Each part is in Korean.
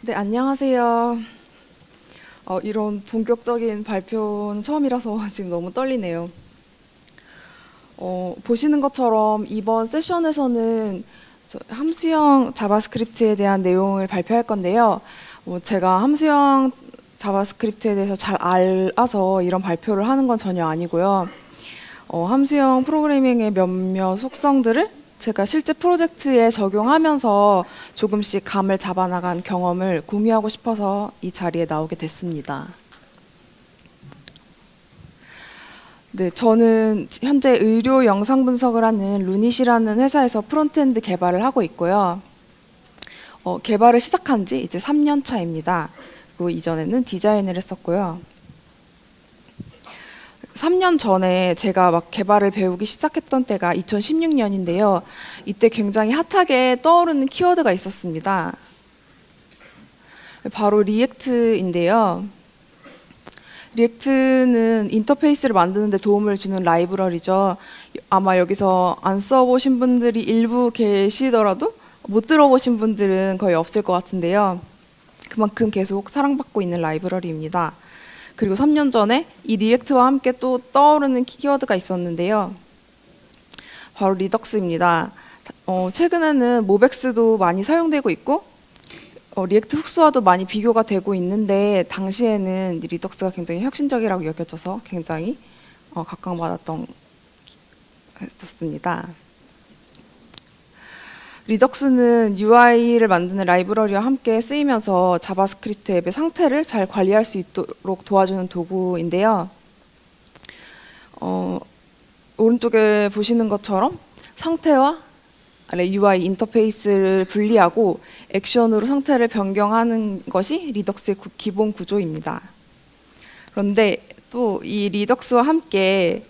네, 안녕하세요. 이런 본격적인 발표는 처음이라서 지금 너무 떨리네요. 보시는 것처럼 이번 세션에서는 함수형 자바스크립트에 대한 내용을 발표할 건데요. 제가 함수형 자바스크립트에 대해서 잘 알아서 이런 발표를 하는 건 전혀 아니고요. 함수형 프로그래밍의 몇몇 속성들을 제가 실제 프로젝트에 적용하면서 조금씩 감을 잡아나간 경험을 공유하고 싶어서 이 자리에 나오게 됐습니다. 네, 저는 현재 의료 영상 분석을 하는 루닛이라는 회사에서 프론트엔드 개발을 하고 있고요. 개발을 시작한 지 이제 3년 차입니다. 그리고 이전에는 디자인을 했었고요. 3년 전에 제가 막 개발을 배우기 시작했던 때가 2016년인데요. 이때 굉장히 핫하게 떠오르는 키워드가 있었습니다. 바로 리액트인데요. 리액트는 인터페이스를 만드는 데 도움을 주는 라이브러리죠. 아마 여기서 안 써보신 분들이 일부 계시더라도 못 들어보신 분들은 거의 없을 것 같은데요. 그만큼 계속 사랑받고 있는 라이브러리입니다. 그리고 3년 전에 이 리액트와 함께 또 떠오르는 키워드가 있었는데요. 바로 리덕스입니다. 최근에는 모벡스도 많이 사용되고 있고 리액트 훅스와도 많이 비교가 되고 있는데 당시에는 리덕스가 굉장히 혁신적이라고 여겨져서 굉장히 각광받았던 했었습니다. 리덕스는 UI를 만드는 라이브러리와 함께 쓰이면서 자바스크립트 앱의 상태를 잘 관리할 수 있도록 도와주는 도구인데요. 오른쪽에 보시는 것처럼 상태와 UI 인터페이스를 분리하고 액션으로 상태를 변경하는 것이 리덕스의 기본 구조입니다. 그런데 또 이 리덕스와 함께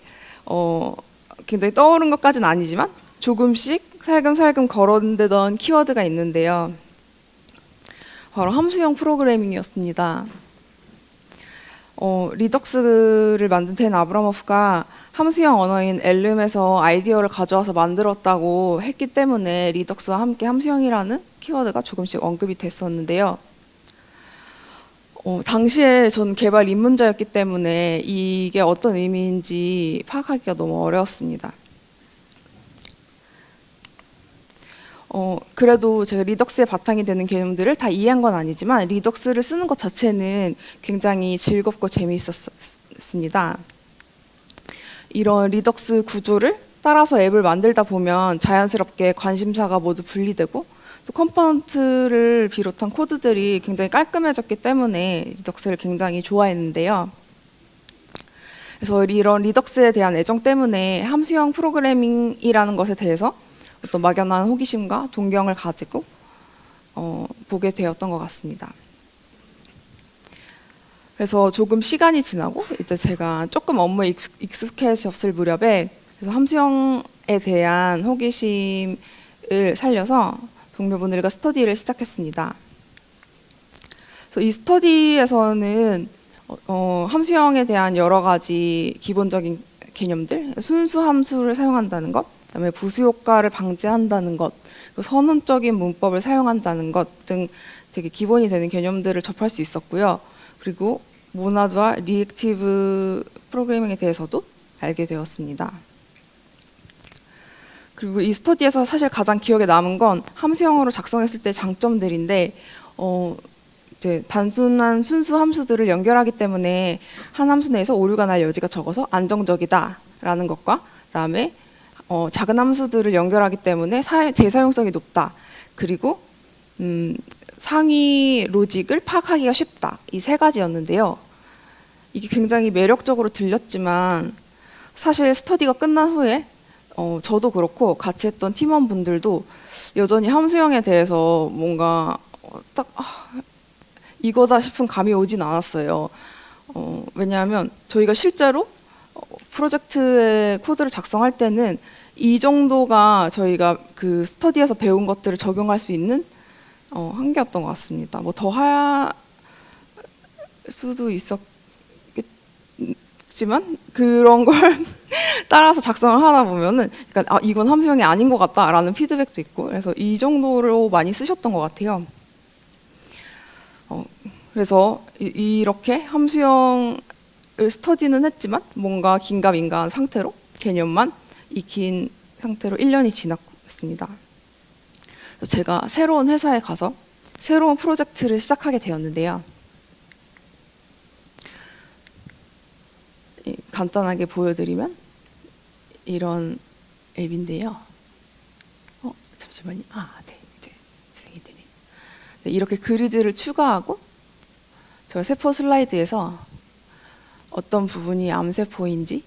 굉장히 떠오른 것까지는 아니지만 조금씩 살금살금 거론되던 키워드가 있는데요. 바로 함수형 프로그래밍이었습니다. 리덕스를 만든 댄 아브라모프가 함수형 언어인 엘름에서 아이디어를 가져와서 만들었다고 했기 때문에 리덕스와 함께 함수형이라는 키워드가 조금씩 언급이 됐었는데요. 당시에 전 개발 입문자였기 때문에 이게 어떤 의미인지 파악하기가 너무 어려웠습니다. 그래도 제가 리덕스의 바탕이 되는 개념들을 다 이해한 건 아니지만 리덕스를 쓰는 것 자체는 굉장히 즐겁고 재미있었습니다. 이런 리덕스 구조를 따라서 앱을 만들다 보면 자연스럽게 관심사가 모두 분리되고 또 컴포넌트를 비롯한 코드들이 굉장히 깔끔해졌기 때문에 리덕스를 굉장히 좋아했는데요. 그래서 이런 리덕스에 대한 애정 때문에 함수형 프로그래밍이라는 것에 대해서 어떤 막연한 호기심과 동경을 가지고 보게 되었던 것 같습니다. 그래서 조금 시간이 지나고 이제 제가 조금 업무에 익숙해졌을 무렵에 그래서 함수형에 대한 호기심을 살려서 동료분들과 스터디를 시작했습니다. 그래서 이 스터디에서는 함수형에 대한 여러 가지 기본적인 개념들, 순수 함수를 사용한다는 것, 그다음에 부수 효과를 방지한다는 것, 선언적인 문법을 사용한다는 것 등 되게 기본이 되는 개념들을 접할 수 있었고요. 그리고 모나드와 리액티브 프로그래밍에 대해서도 알게 되었습니다. 그리고 이 스터디에서 사실 가장 기억에 남은 건 함수형으로 작성했을 때 장점들인데 이제 단순한 순수 함수들을 연결하기 때문에 한 함수 내에서 오류가 날 여지가 적어서 안정적이다라는 것과 그다음에 작은 함수들을 연결하기 때문에 재사용성이 높다. 그리고 상위 로직을 파악하기가 쉽다. 이 세 가지였는데요. 이게 굉장히 매력적으로 들렸지만 사실 스터디가 끝난 후에 저도 그렇고 같이 했던 팀원분들도 여전히 함수형에 대해서 뭔가 딱 이거다 싶은 감이 오진 않았어요. 왜냐하면 저희가 실제로 프로젝트의 코드를 작성할 때는 이 정도가 저희가 그 스터디에서 배운 것들을 적용할 수 있는 한계였던 것 같습니다. 뭐 더 할 수도 있었겠지만 그런 걸 따라서 작성을 하다 보면은 그러니까 이건 함수형이 아닌 것 같다라는 피드백도 있고 그래서 이 정도로 많이 쓰셨던 것 같아요. 그래서 이렇게 함수형을 스터디는 했지만 뭔가 긴가민가한 상태로 개념만 익힌 상태로 1년이 지났습니다. 제가 새로운 회사에 가서 새로운 프로젝트를 시작하게 되었는데요. 간단하게 보여드리면 이런 앱인데요. 잠시만요. 네, 이제 진행이 되네요. 네, 이렇게 그리드를 추가하고 저 세포 슬라이드에서 어떤 부분이 암세포인지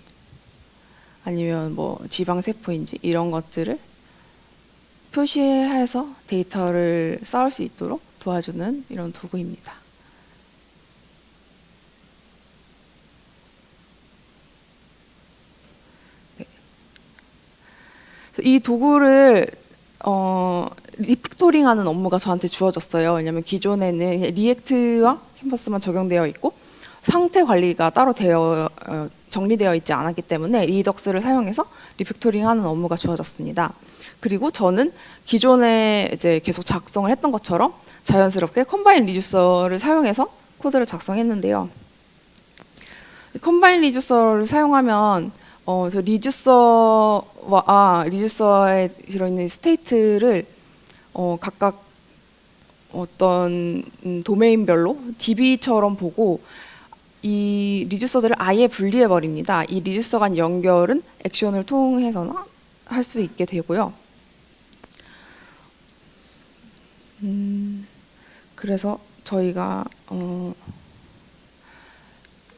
아니면 뭐 지방세포인지 이런 것들을 표시해서 데이터를 쌓을 수 있도록 도와주는 이런 도구입니다. 네. 이 도구를 리팩토링하는 업무가 저한테 주어졌어요. 왜냐하면 기존에는 리액트와 캔버스만 적용되어 있고 상태 관리가 따로 정리되어 있지 않았기 때문에 리덕스를 사용해서 리팩토링하는 업무가 주어졌습니다. 그리고 저는 기존에 이제 계속 작성을 했던 것처럼 자연스럽게 컴바인 리듀서를 사용해서 코드를 작성했는데요. 컴바인 리듀서를 사용하면 저 리듀서에 들어있는 스테이트를 각각 어떤 도메인별로 DB처럼 보고 이 리듀서들을 아예 분리해 버립니다. 이 리듀서 간 연결은 액션을 통해서나 할 수 있게 되고요. 그래서 저희가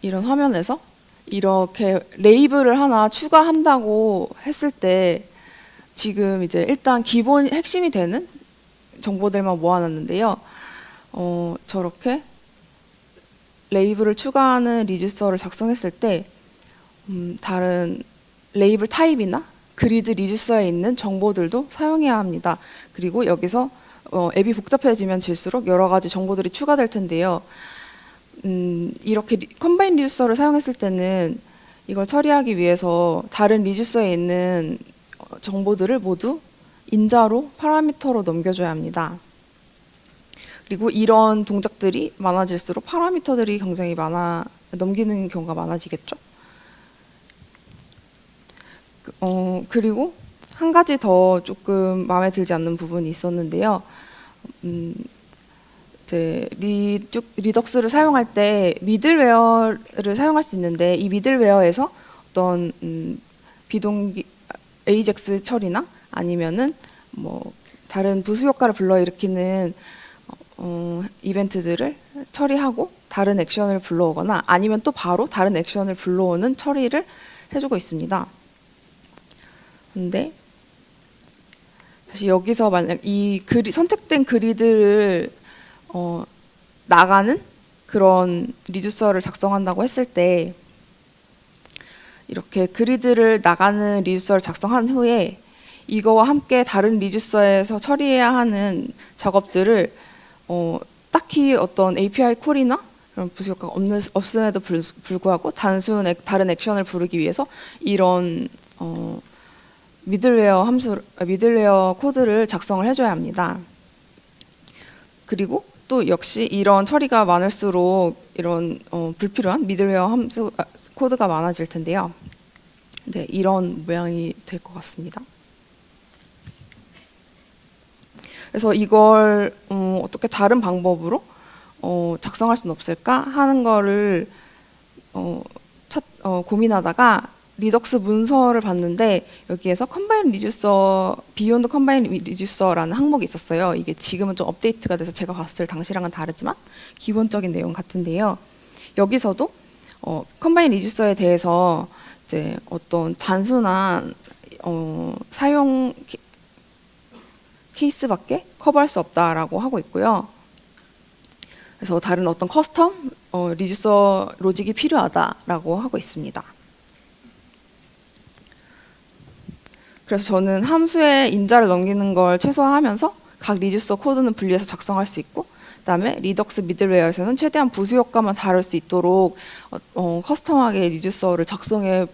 이런 화면에서 이렇게 레이블을 하나 추가한다고 했을 때 지금 이제 일단 기본 핵심이 되는 정보들만 모아놨는데요. 저렇게 레이블을 추가하는 리듀서를 작성했을 때 다른 레이블 타입이나 그리드 리듀서에 있는 정보들도 사용해야 합니다. 그리고 여기서 앱이 복잡해지면 질수록 여러 가지 정보들이 추가될 텐데요. 이렇게 컴바인 리듀서를 사용했을 때는 이걸 처리하기 위해서 다른 리듀서에 있는 정보들을 모두 인자로 파라미터로 넘겨줘야 합니다. 그리고 이런 동작들이 많아질수록 파라미터들이 굉장히 넘기는 경우가 많아지겠죠. 그리고 한 가지 더 조금 마음에 들지 않는 부분이 있었는데요. 이제 리덕스를 사용할 때 미들웨어를 사용할 수 있는데 이 미들웨어에서 어떤 비동기 AJAX 처리나 아니면은 뭐 다른 부수 효과를 불러일으키는 이벤트들을 처리하고 다른 액션을 불러오거나 아니면 또 바로 다른 액션을 불러오는 처리를 해주고 있습니다. 근데 다시 여기서 만약 이 선택된 그리드를 나가는 그런 리듀서를 작성한다고 했을 때 이렇게 그리드를 나가는 리듀서를 작성한 후에 이거와 함께 다른 리듀서에서 처리해야 하는 작업들을 딱히 어떤 API 콜이나 그런 부수 효과가 없음에도 불구하고 단순 다른 액션을 부르기 위해서 이런 미들웨어 코드를 작성을 해줘야 합니다. 그리고 또 역시 이런 처리가 많을수록 이런 불필요한 미들웨어 코드가 많아질 텐데요. 네, 이런 모양이 될 것 같습니다. 그래서 이걸 어떻게 다른 방법으로 작성할 수는 없을까 하는 거를 고민하다가 리덕스 문서를 봤는데 여기에서 컴바인 리듀서, 비욘드 컴바인 리듀서라는 항목이 있었어요. 이게 지금은 좀 업데이트가 돼서 제가 봤을 당시랑은 다르지만 기본적인 내용 같은데요. 여기서도 컴바인 리듀서에 대해서 이제 어떤 단순한 사용 케이스밖에 커버할 수 없다라고 하고 있고요. 그래서 다른 어떤 커스텀 리듀서 로직이 필요하다라고 하고 있습니다. 그래서 저는 함수에 인자를 넘기는 걸 최소화하면서 각 리듀서 코드는 분리해서 작성할 수 있고 그다음에 리덕스 미들웨어에서는 최대한 부수 효과만 다룰 수 있도록 커스텀하게 리듀서를 작성해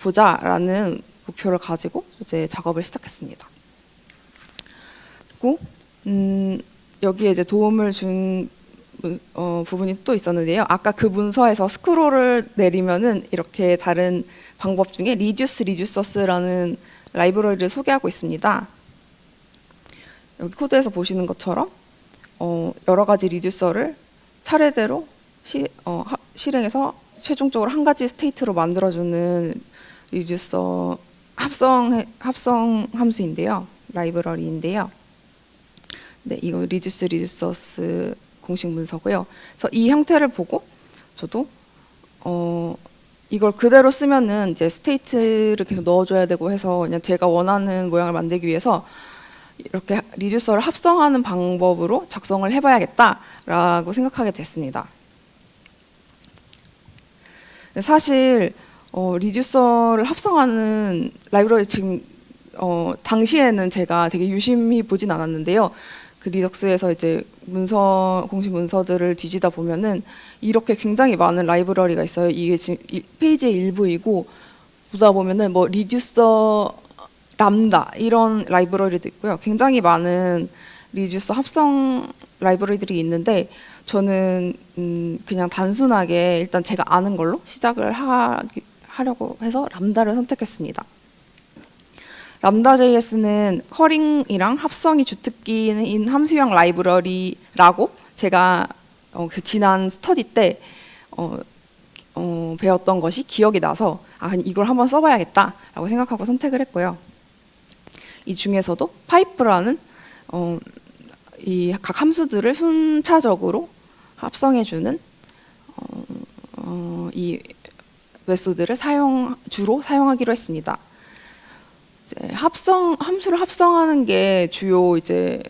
보자라는 목표를 가지고 이제 작업을 시작했습니다. 그리고 여기에 이제 도움을 준 부분이 또 있었는데요. 아까 그 문서에서 스크롤을 내리면은 이렇게 다른 방법 중에 리듀서스라는 라이브러리를 소개하고 있습니다. 여기 코드에서 보시는 것처럼 여러 가지 리듀서를 차례대로 실행해서 최종적으로 한 가지 스테이트로 만들어주는 리듀서 합성 함수인데요. 라이브러리인데요. 네, 이거 리듀서스 공식 문서고요. 그래서 이 형태를 보고 저도 이걸 그대로 쓰면은 이제 스테이트를 계속 넣어줘야 되고 해서 그냥 제가 원하는 모양을 만들기 위해서 이렇게 리듀서를 합성하는 방법으로 작성을 해봐야겠다라고 생각하게 됐습니다. 사실 리듀서를 합성하는 라이브러리 지금 당시에는 제가 되게 유심히 보진 않았는데요. 그 리덕스에서 이제 공식 문서들을 뒤지다 보면은 이렇게 굉장히 많은 라이브러리가 있어요. 이게 지금 페이지의 일부이고 보다 보면은 뭐 리듀서 람다 이런 라이브러리도 있고요. 굉장히 많은 리듀서 합성 라이브러리들이 있는데 저는 그냥 단순하게 일단 제가 아는 걸로 시작을 하려고 해서 람다를 선택했습니다. 람다.js는 커링이랑 합성이 주특기인 함수형 라이브러리라고 제가 그 지난 스터디 때 배웠던 것이 기억이 나서 이걸 한번 써봐야겠다라고 생각하고 선택을 했고요. 이 중에서도 파이프라는 이 각 함수들을 순차적으로 합성해주는 이 메소드를 주로 사용하기로 했습니다. 이제 함수를 합성하는 게 주요 이제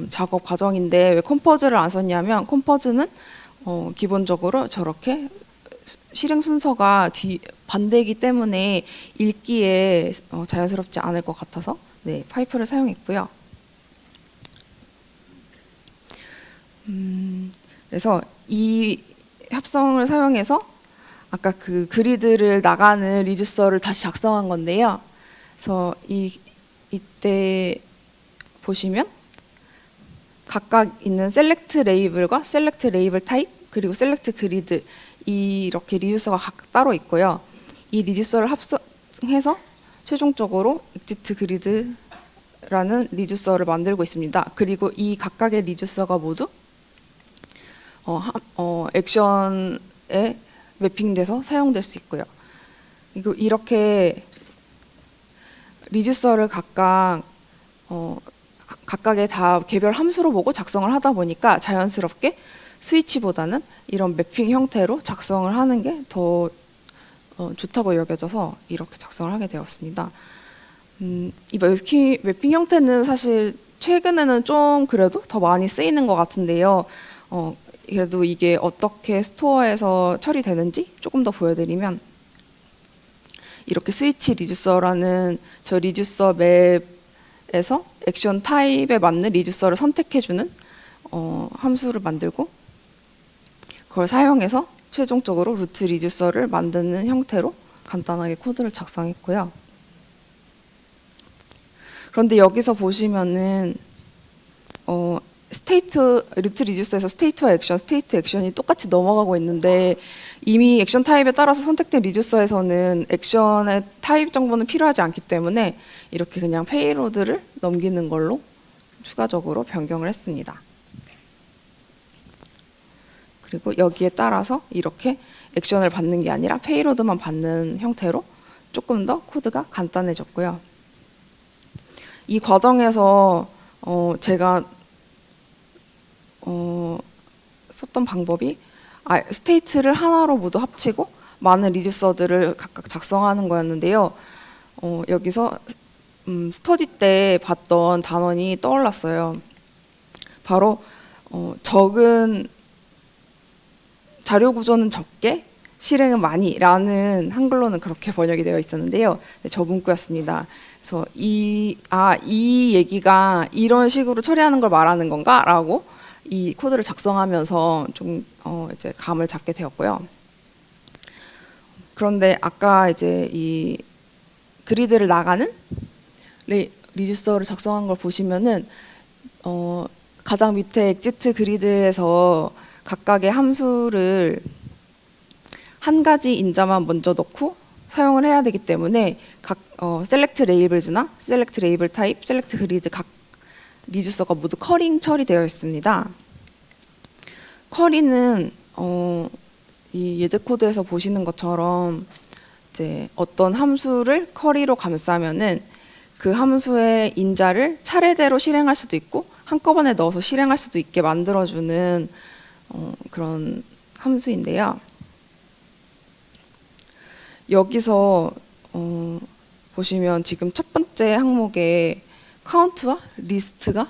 작업 과정인데 왜 컴포즈를 안 썼냐면 컴포즈는 기본적으로 저렇게 실행 순서가 반대이기 때문에 읽기에 자연스럽지 않을 것 같아서 네, 파이프를 사용했고요. 그래서 이 합성을 사용해서 아까 그 그리드를 나가는 리듀서를 다시 작성한 건데요. 그래서 이때 보시면 각각 있는 셀렉트 레이블과 셀렉트 레이블 타입 그리고 셀렉트 그리드 이렇게 리듀서가 각각 따로 있고요. 이 리듀서를 합성해서 최종적으로 exit 그리드라는 리듀서를 만들고 있습니다. 그리고 이 각각의 리듀서가 모두 액션에 매핑돼서 사용될 수 있고요. 그리고 이렇게 리듀서를 각각의 다 개별 함수로 보고 작성을 하다 보니까 자연스럽게 스위치보다는 이런 매핑 형태로 작성을 하는 게 더 좋다고 여겨져서 이렇게 작성을 하게 되었습니다. 이 매핑 형태는 사실 최근에는 좀 그래도 더 많이 쓰이는 것 같은데요. 그래도 이게 어떻게 스토어에서 처리되는지 조금 더 보여드리면 이렇게 스위치 리듀서라는 저 리듀서 맵에서 액션 타입에 맞는 리듀서를 선택해주는 함수를 만들고 그걸 사용해서 최종적으로 루트 리듀서를 만드는 형태로 간단하게 코드를 작성했고요. 그런데 여기서 보시면은 루트 리듀서에서 스테이트와 액션, 스테이트 액션이 똑같이 넘어가고 있는데 이미 액션 타입에 따라서 선택된 리듀서에서는 액션의 타입 정보는 필요하지 않기 때문에 이렇게 그냥 페이로드를 넘기는 걸로 추가적으로 변경을 했습니다. 그리고 여기에 따라서 이렇게 액션을 받는 게 아니라 페이로드만 받는 형태로 조금 더 코드가 간단해졌고요. 이 과정에서 제가 썼던 방법이 스테이트를 하나로 모두 합치고 많은 리듀서들을 각각 작성하는 거였는데요. 여기서 스터디 때 봤던 단원이 떠올랐어요. 바로 적은 자료 구조는 적게 실행은 많이 라는 한글로는 그렇게 번역이 되어 있었는데요. 네, 저 문구였습니다. 그래서 이 얘기가 이런 식으로 처리하는 걸 말하는 건가? 라고 이 코드를 작성하면서 좀 이제 감을 잡게 되었고요. 그런데 아까 이제 이 그리드를 나가는 리듀서를 작성한 걸 보시면은 가장 밑에 엑지트 그리드에서 각각의 함수를 한 가지 인자만 먼저 넣고 사용을 해야 되기 때문에 각 select labels나 select label type, select grid 각 리듀서가 모두 커링 처리되어 있습니다. 커리는 이 예제 코드에서 보시는 것처럼 이제 어떤 함수를 커리로 감싸면은 그 함수의 인자를 차례대로 실행할 수도 있고 한꺼번에 넣어서 실행할 수도 있게 만들어주는 그런 함수인데요. 여기서 보시면 지금 첫 번째 항목에 카운트와 리스트가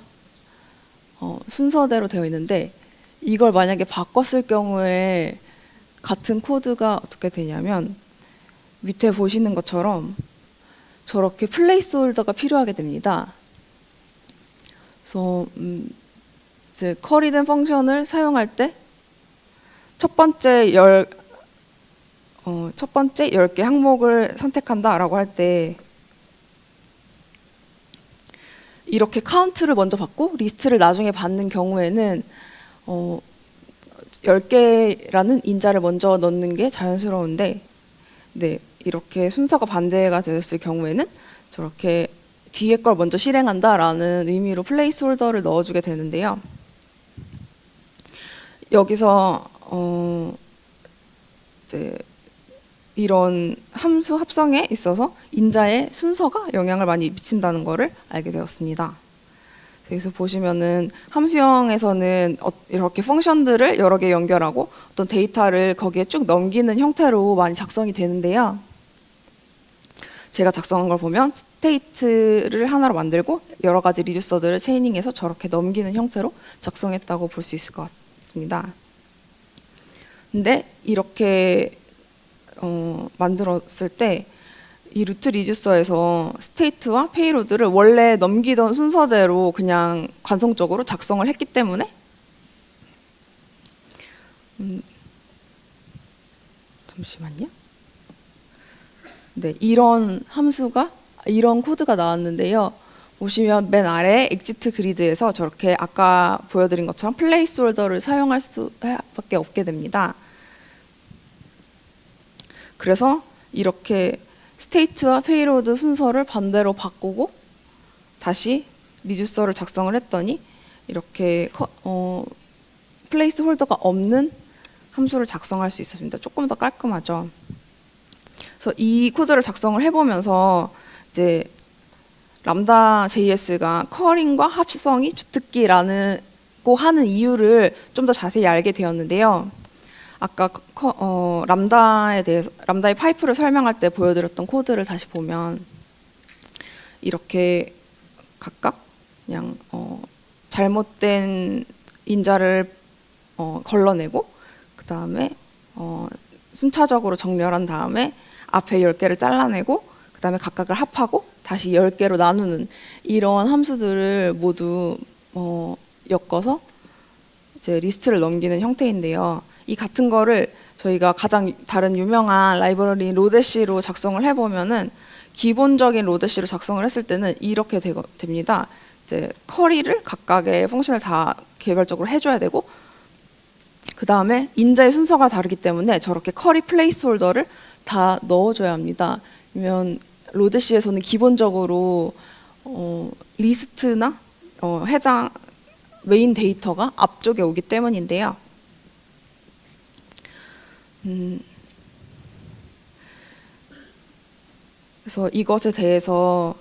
순서대로 되어 있는데 이걸 만약에 바꿨을 경우에 같은 코드가 어떻게 되냐면 밑에 보시는 것처럼 저렇게 플레이스 홀더가 필요하게 됩니다. 그래서 이제 커리된 펑션을 사용할 때 첫 번째 10개 항목을 선택한다라고 할 때 이렇게 카운트를 먼저 받고 리스트를 나중에 받는 경우에는 10개라는 인자를 먼저 넣는 게 자연스러운데 네, 이렇게 순서가 반대가 되었을 경우에는 저렇게 뒤에 걸 먼저 실행한다라는 의미로 플레이스 홀더를 넣어주게 되는데요. 여기서 이제 이런 함수 합성에 있어서 인자의 순서가 영향을 많이 미친다는 것을 알게 되었습니다. 그래서 보시면은 함수형에서는 이렇게 펑션들을 여러 개 연결하고 어떤 데이터를 거기에 쭉 넘기는 형태로 많이 작성이 되는데요. 제가 작성한 걸 보면 스테이트를 하나로 만들고 여러 가지 리듀서들을 체이닝해서 저렇게 넘기는 형태로 작성했다고 볼 수 있을 것 같습니다. 근데 이렇게 만들었을 때 이 루트 리듀서에서 스테이트와 페이로드를 원래 넘기던 순서대로 그냥 관성적으로 작성을 했기 때문에 잠시만요. 네, 이런 코드가 나왔는데요. 보시면 맨 아래 엑지트 그리드에서 저렇게 아까 보여드린 것처럼 플레이스 홀더를 사용할 수밖에 없게 됩니다. 그래서 이렇게 스테이트와 페이로드 순서를 반대로 바꾸고 다시 리듀서를 작성을 했더니 이렇게 플레이스 홀더가 없는 함수를 작성할 수 있었습니다. 조금 더 깔끔하죠. 그래서 이 코드를 작성을 해보면서 이제 람다 JS가 커링과 합성이 주특기라고 하는 이유를 좀 더 자세히 알게 되었는데요. 아까 람다의 파이프를 설명할 때 보여드렸던 코드를 다시 보면 이렇게 각각 그냥 잘못된 인자를 걸러내고 그 다음에 순차적으로 정렬한 다음에 앞에 10개를 잘라내고 그 다음에 각각을 합하고 다시 10개로 나누는 이런 함수들을 모두 엮어서 이제 리스트를 넘기는 형태인데요. 이 같은 거를 저희가 가장 다른 유명한 라이브러리 로데시로 작성을 해보면은 기본적인 로데시로 작성을 했을 때는 이렇게 됩니다. 이제 커리를 각각의 펑션을 다 개별적으로 해줘야 되고 그 다음에 인자의 순서가 다르기 때문에 저렇게 커리 플레이스 홀더를 다 넣어줘야 합니다. 그러면 로데시에서는 기본적으로 리스트나 해당 메인 데이터가 앞쪽에 오기 때문인데요. 그래서 이것에 대해서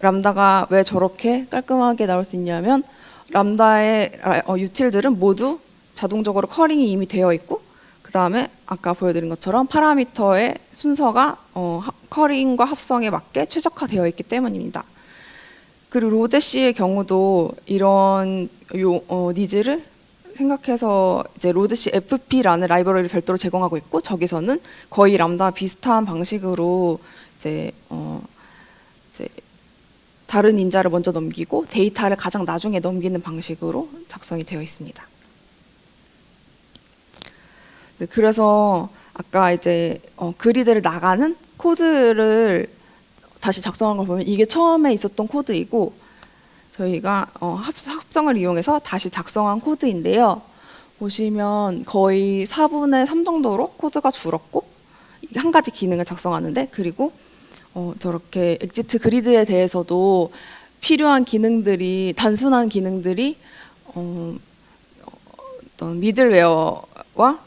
람다가 왜 저렇게 깔끔하게 나올 수 있냐면 람다의 유틸들은 모두 자동적으로 커링이 이미 되어 있고 그 다음에 아까 보여드린 것처럼 파라미터의 순서가 커링과 합성에 맞게 최적화되어 있기 때문입니다. 그리고 로데시의 경우도 이런 니즈를 생각해서 이제 로데시 FP라는 라이브러리를 별도로 제공하고 있고 저기서는 거의 람다와 비슷한 방식으로 이제 다른 인자를 먼저 넘기고 데이터를 가장 나중에 넘기는 방식으로 작성이 되어 있습니다. 네, 그래서 아까 이제 그리드를 나가는 코드를 다시 작성한 걸 보면 이게 처음에 있었던 코드이고 저희가 합성을 이용해서 다시 작성한 코드인데요. 보시면 거의 4분의 3 정도로 코드가 줄었고 한 가지 기능을 작성하는데, 그리고 저렇게 엑지트 그리드에 대해서도 필요한 기능들이, 단순한 기능들이 어떤 미들웨어와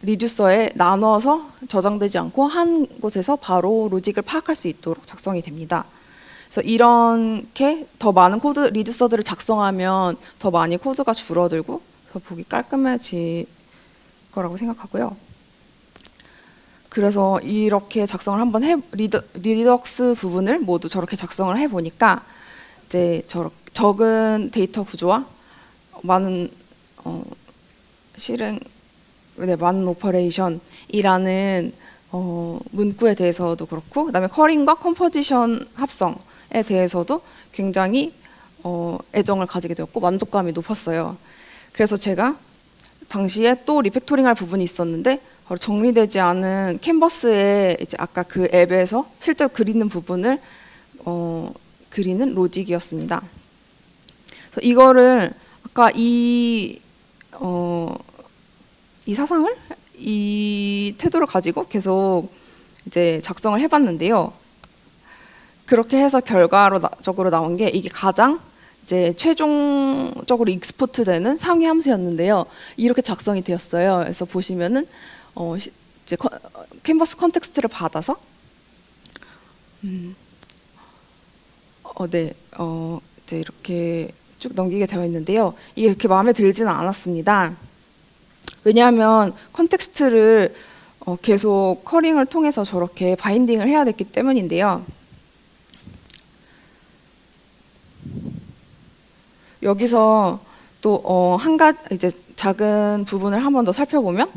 리듀서에 나눠서 저장되지 않고 한 곳에서 바로 로직을 파악할 수 있도록 작성이 됩니다. 그래서 이렇게 더 많은 코드 리듀서들을 작성하면 더 많이 코드가 줄어들고 그래서 보기 깔끔해질 거라고 생각하고요. 그래서 이렇게 작성을 한번 리덕스 부분을 모두 저렇게 작성을 해보니까 이제 적은 데이터 구조와 많은 많은 오퍼레이션이라는 문구에 대해서도 그렇고, 그다음에 커링과 컴포지션 합성에 대해서도 굉장히 애정을 가지게 되었고 만족감이 높았어요. 그래서 제가 당시에 또 리팩토링할 부분이 있었는데 정리되지 않은 캔버스에 이제 아까 그 앱에서 실제로 그리는 부분을 그리는 로직이었습니다. 그래서 이거를 아까 이 사상을, 이 태도를 가지고 계속 이제 작성을 해봤는데요. 그렇게 해서 결과적으로 나온 게 이게 가장 이제 최종적으로 익스포트되는 상위 함수였는데요. 이렇게 작성이 되었어요. 그래서 보시면은 이제 캔버스 컨텍스트를 받아서 이제 이렇게 쭉 넘기게 되어 있는데요. 이게 이렇게 마음에 들지는 않았습니다. 왜냐하면 컨텍스트를 계속 커링을 통해서 저렇게 바인딩을 해야 됐기 때문인데요. 여기서 또 한 가지 이제 작은 부분을 한 번 더 살펴보면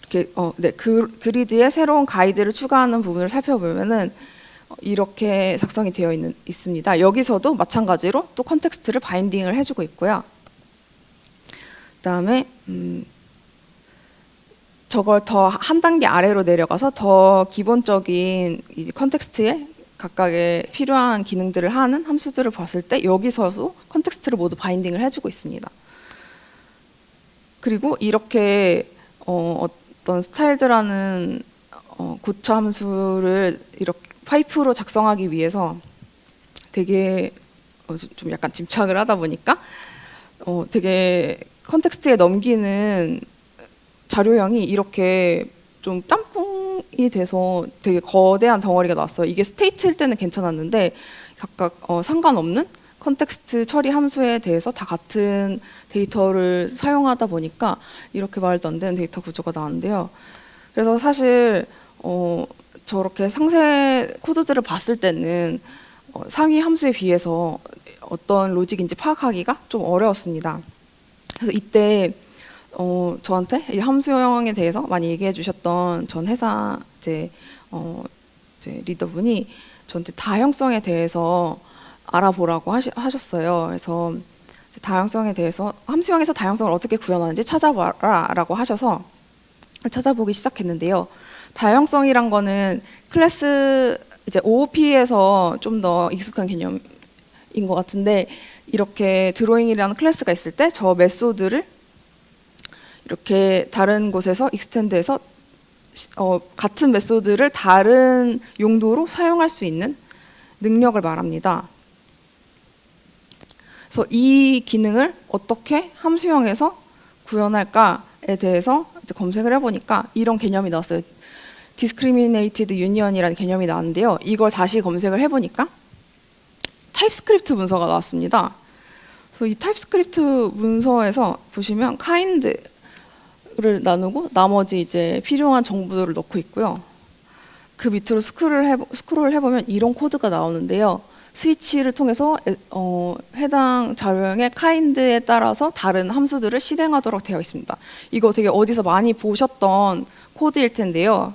이렇게 그리드의 새로운 가이드를 추가하는 부분을 살펴보면은 이렇게 작성이 되어 있습니다. 여기서도 마찬가지로 또 컨텍스트를 바인딩을 해주고 있고요. 그다음에 저걸 더 한 단계 아래로 내려가서 더 기본적인 이 컨텍스트에 각각의 필요한 기능들을 하는 함수들을 봤을 때 여기서도 컨텍스트를 모두 바인딩을 해주고 있습니다. 그리고 이렇게 어떤 스타일드라는 고차 함수를 이렇게 파이프로 작성하기 위해서 되게 좀 약간 짐작을 하다 보니까 되게 컨텍스트에 넘기는 자료형이 이렇게 좀 짬뽕이 돼서 되게 거대한 덩어리가 나왔어요. 이게 스테이트일 때는 괜찮았는데 각각 상관없는 컨텍스트 처리 함수에 대해서 다 같은 데이터를 사용하다 보니까 이렇게 말도 안 되는 데이터 구조가 나왔는데요. 그래서 사실 저렇게 상세 코드들을 봤을 때는 상위 함수에 비해서 어떤 로직인지 파악하기가 좀 어려웠습니다. 그래서 이때 저한테 이 함수형에 대해서 많이 얘기해 주셨던 전 회사 이제 리더분이 저한테 다형성에 대해서 알아보라고 하셨어요. 그래서 다형성에 대해서 함수형에서 다형성을 어떻게 구현하는지 찾아봐라라고 하셔서 찾아보기 시작했는데요. 다형성이란 거는 클래스 이제 OOP에서 좀 더 익숙한 개념인 것 같은데, 이렇게 드로잉이라는 클래스가 있을 때 저 메소드를 이렇게 다른 곳에서 익스텐드해서 같은 메소드를 다른 용도로 사용할 수 있는 능력을 말합니다. 그래서 이 기능을 어떻게 함수형에서 구현할까에 대해서 이제 검색을 해보니까 이런 개념이 나왔어요. Discriminated Union이라는 개념이 나왔는데요. 이걸 다시 검색을 해보니까 타입스크립트 문서가 나왔습니다. 그래서 이 타입스크립트 문서에서 보시면 kind를 나누고 나머지 이제 필요한 정보들을 넣고 있고요. 그 밑으로 스크롤을 해보면 이런 코드가 나오는데요. 스위치를 통해서 해당 자료형의 kind에 따라서 다른 함수들을 실행하도록 되어 있습니다. 이거 되게 어디서 많이 보셨던 코드일 텐데요.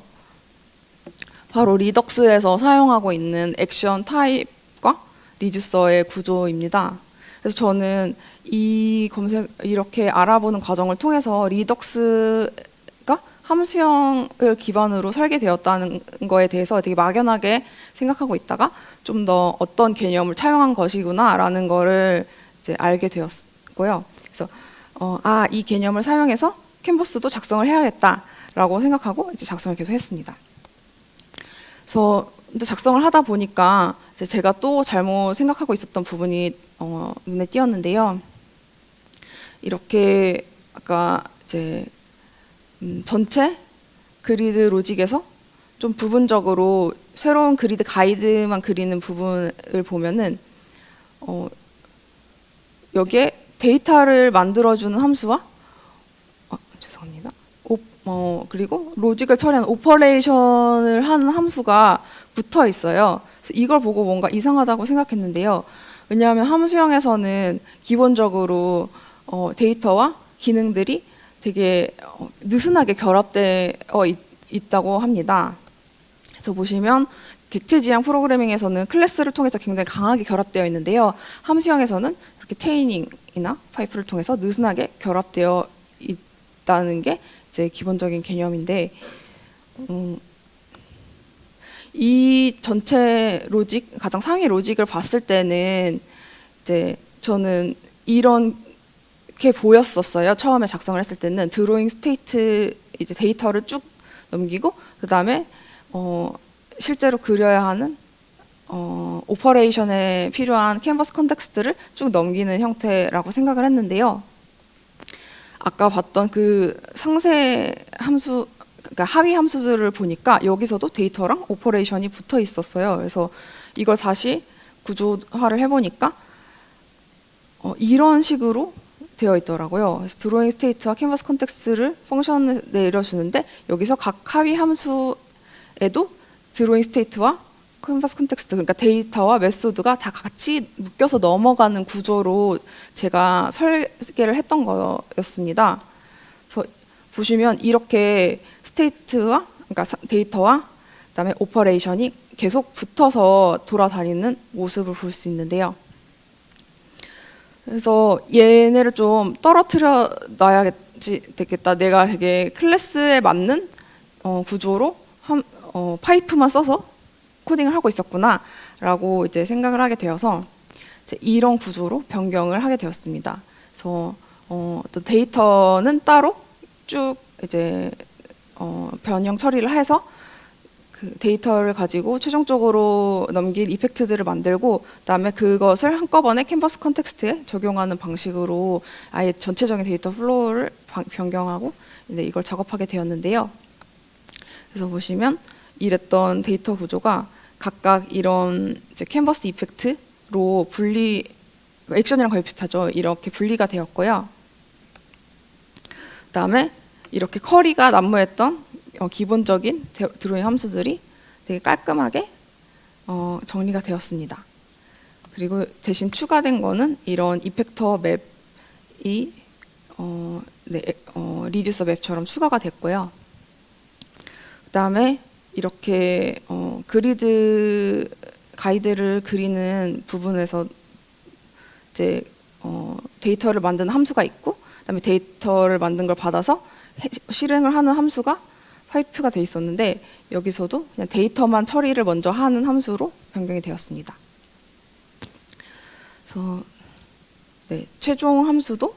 바로 리덕스에서 사용하고 있는 액션 타입과 리듀서의 구조입니다. 그래서 저는 이렇게 알아보는 과정을 통해서 리덕스가 함수형을 기반으로 설계되었다는 거에 대해서 되게 막연하게 생각하고 있다가 좀 더 어떤 개념을 차용한 것이구나라는 거를 이제 알게 되었고요. 그래서 이 개념을 사용해서 캔버스도 작성을 해야겠다라고 생각하고 이제 작성을 계속 했습니다. 그래서 근데 작성을 하다 보니까 이제 제가 또 잘못 생각하고 있었던 부분이 눈에 띄었는데요. 이렇게 아까 이제 전체 그리드 로직에서 좀 부분적으로 새로운 그리드 가이드만 그리는 부분을 보면은 여기에 데이터를 만들어주는 함수와 죄송합니다. 그리고 로직을 처리하는 오퍼레이션을 하는 함수가 붙어 있어요. 그래서 이걸 보고 뭔가 이상하다고 생각했는데요. 왜냐하면 함수형에서는 기본적으로 데이터와 기능들이 되게 느슨하게 결합되어 있다고 합니다. 그래서 보시면 객체지향 프로그래밍에서는 클래스를 통해서 굉장히 강하게 결합되어 있는데요. 함수형에서는 이렇게 체이닝이나 파이프를 통해서 느슨하게 결합되어 있다는 게 이제 기본적인 개념인데, 이 전체 로직, 가장 상위 로직을 봤을 때는 이제 저는 이런 게 보였었어요. 처음에 작성을 했을 때는 드로잉 스테이트 이제 데이터를 쭉 넘기고 그 다음에 실제로 그려야 하는 오퍼레이션에 필요한 캔버스 컨텍스트를 쭉 넘기는 형태라고 생각을 했는데요. 아까 봤던 그 상세 함수, 그러니까 하위 함수들을 보니까 여기서도 데이터랑 오퍼레이션이 붙어 있었어요. 그래서 이걸 다시 구조화를 해보니까 이런 식으로 되어 있더라고요. 그래서 드로잉 스테이트와 캔버스 컨텍스트를 펑션을 내려주는데 여기서 각 하위 함수에도 드로잉 스테이트와 캔버스 컨텍스트, 그러니까 데이터와 메소드가 다 같이 묶여서 넘어가는 구조로 제가 설계를 했던 거였습니다. 그래서 보시면 이렇게 스테이트와, 그러니까 데이터와 그다음에 오퍼레이션이 계속 붙어서 돌아다니는 모습을 볼 수 있는데요. 그래서 얘네를 좀 떨어뜨려 놔야겠지 되겠다. 내가 되게 클래스에 맞는 구조로 파이프만 써서 코딩을 하고 있었구나라고 이제 생각을 하게 되어서 이제 이런 구조로 변경을 하게 되었습니다. 그래서 또 데이터는 따로 쭉 이제 변형 처리를 해서 그 데이터를 가지고 최종적으로 넘길 이펙트들을 만들고 그다음에 그것을 한꺼번에 캔버스 컨텍스트에 적용하는 방식으로 아예 전체적인 데이터 플로우를 변경하고 이제 이걸 작업하게 되었는데요. 그래서 보시면 이랬던 데이터 구조가 각각 이런 이제 캔버스 이펙트로 액션이랑 거의 비슷하죠. 이렇게 분리가 되었고요. 그다음에 이렇게 커리가 난무했던 기본적인 드로잉 함수들이 되게 깔끔하게 정리가 되었습니다. 그리고 대신 추가된 거는 이런 이펙터 맵이 리듀서 맵처럼 추가가 됐고요. 그다음에 이렇게 그리드 가이드를 그리는 부분에서 이제 데이터를 만드는 함수가 있고, 그다음에 데이터를 만든 걸 받아서 실행을 하는 함수가 파이프가 돼 있었는데 여기서도 그냥 데이터만 처리를 먼저 하는 함수로 변경이 되었습니다. 그래서 최종 함수도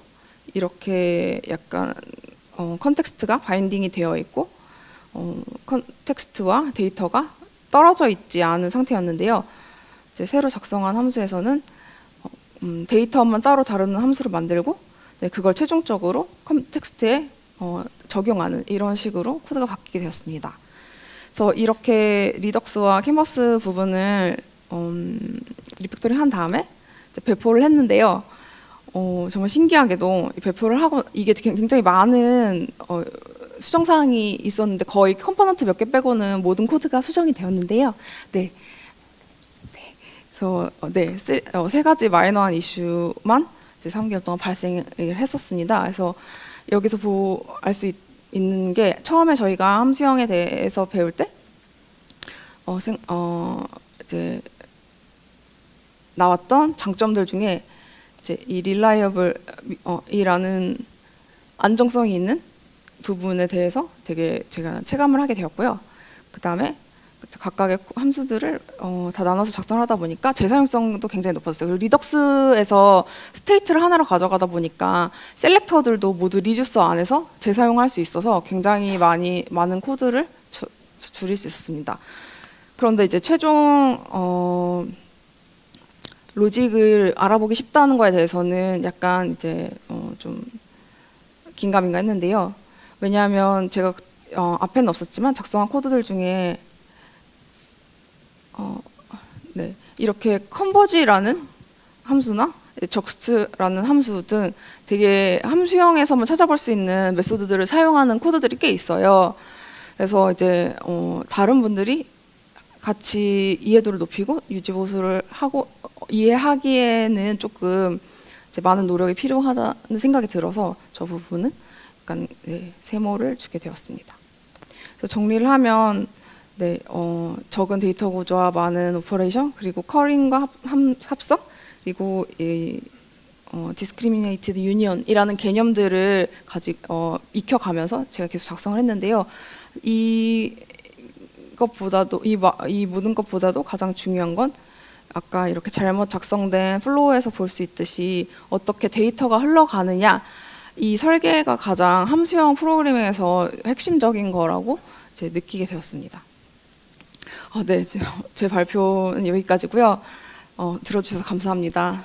이렇게 약간 컨텍스트가 바인딩이 되어 있고 컨텍스트와 데이터가 떨어져 있지 않은 상태였는데요. 이제 새로 작성한 함수에서는 데이터만 따로 다루는 함수를 만들고 그걸 최종적으로 컨텍스트에 적용하는 이런 식으로 코드가 바뀌게 되었습니다. 그래서 이렇게 리덕스와 캔버스 부분을 리팩토링 한 다음에 배포를 했는데요. 정말 신기하게도 배포를 하고 이게 굉장히 많은 수정사항이 있었는데 거의 컴포넌트 몇 개 빼고는 모든 코드가 수정이 되었는데요. 그래서 세 가지 마이너한 이슈만 이제 3개월 동안 발생을 했었습니다. 그래서 여기서 알 수 있는 게 처음에 저희가 함수형에 대해서 배울 때 이제 나왔던 장점들 중에 이제 이 reliable이라는 안정성이 있는 부분에 대해서 되게 제가 체감을 하게 되었고요. 그 다음에 각각의 함수들을 다 나눠서 작성을 하다 보니까 재사용성도 굉장히 높아졌어요. 그리고 리덕스에서 스테이트를 하나로 가져가다 보니까 셀렉터들도 모두 리듀서 안에서 재사용할 수 있어서 굉장히 많은 코드를 줄일 수 있었습니다. 그런데 이제 최종 로직을 알아보기 쉽다는 거에 대해서는 약간 이제 좀 긴가민가 했는데요. 왜냐하면 제가 앞에는 없었지만 작성한 코드들 중에 네, 이렇게 컨버지라는 함수나 적스트라는 함수 등 되게 함수형에서만 찾아볼 수 있는 메소드들을 사용하는 코드들이 꽤 있어요. 그래서 이제 다른 분들이 같이 이해도를 높이고 유지보수를 하고 이해하기에는 조금 이제 많은 노력이 필요하다는 생각이 들어서 저 부분은 약간 세모를 주게 되었습니다. 그래서 정리를 하면 네, 적은 데이터 구조와 많은 오퍼레이션 그리고 커링과 합성 그리고 discriminated union이라는 개념들을 익혀가면서 제가 계속 작성을 했는데요. 이것보다도 이 모든 것보다도 가장 중요한 건 아까 이렇게 잘못 작성된 플로우에서 볼 수 있듯이 어떻게 데이터가 흘러가느냐 이 설계가 가장 함수형 프로그래밍에서 핵심적인 거라고 이제 느끼게 되었습니다. 네, 제 발표는 여기까지고요. 들어주셔서 감사합니다.